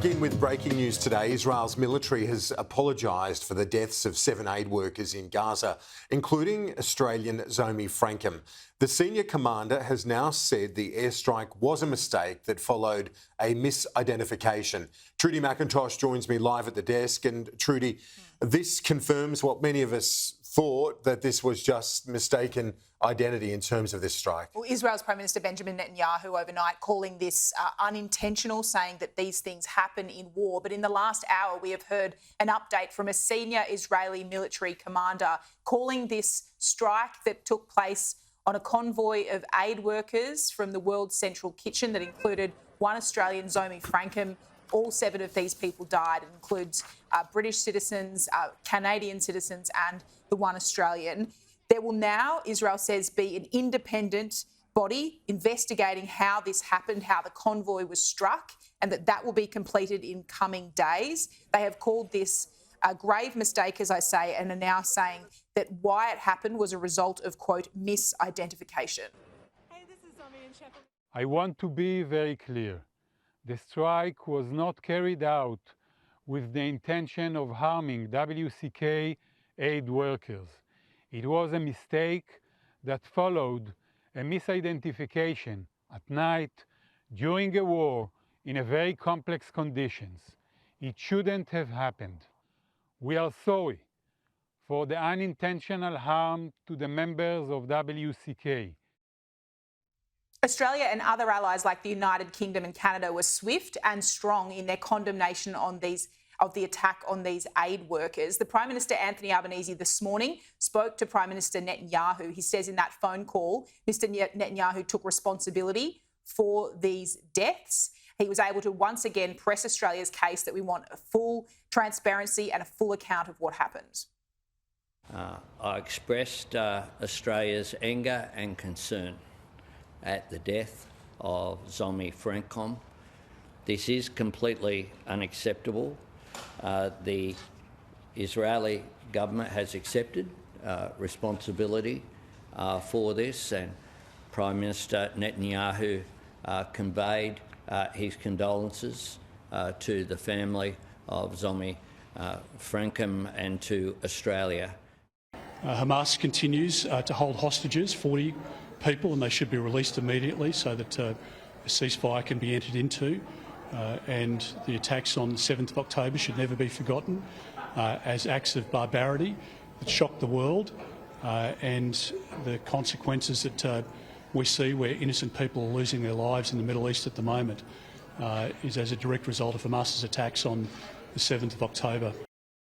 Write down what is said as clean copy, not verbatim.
begin with breaking news today. Israel's military has apologised for the deaths of 7 aid workers in Gaza, including Australian Zomi Frankcom. The senior commander has now said the airstrike was a mistake that followed a misidentification. Trudy McIntosh joins me live at the desk. And Trudy, this confirms what many of us thought, that this was just mistaken identity in terms of this strike. Well, Israel's Prime Minister Benjamin Netanyahu overnight calling this unintentional, saying that these things happen in war. But in the last hour, we have heard an update from a senior Israeli military commander calling this strike that took place on a convoy of aid workers from the World Central Kitchen that included one Australian Zomi Frankcom. All 7 of these people died. It includes British citizens, Canadian citizens and the one Australian. There will now, Israel says, be an independent body investigating how this happened, how the convoy was struck, and that will be completed in coming days. They have called this a grave mistake, as I say, and are now saying that why it happened was a result of, quote, misidentification. Hey, this is Zomi and Sheffield. I want to be very clear. The strike was not carried out with the intention of harming WCK aid workers. It was a mistake that followed a misidentification at night during a war in a very complex conditions. It shouldn't have happened. We are sorry for the unintentional harm to the members of WCK. Australia and other allies like the United Kingdom and Canada were swift and strong in their condemnation of the attack on these aid workers. The Prime Minister Anthony Albanese this morning spoke to Prime Minister Netanyahu. He says in that phone call, Mr Netanyahu took responsibility for these deaths. He was able to once again press Australia's case that we want a full transparency and a full account of what happened. I expressed Australia's anger and concern at the death of Zomi Frankcom. This is completely unacceptable. The Israeli government has accepted responsibility for this, and Prime Minister Netanyahu conveyed his condolences to the family of Zomi Frankcom and to Australia. Hamas continues to hold hostages, 40 people, and they should be released immediately so that a ceasefire can be entered into. And the attacks on the 7th of October should never be forgotten as acts of barbarity that shocked the world, and the consequences that we see where innocent people are losing their lives in the Middle East at the moment is as a direct result of Hamas's attacks on the 7th of October.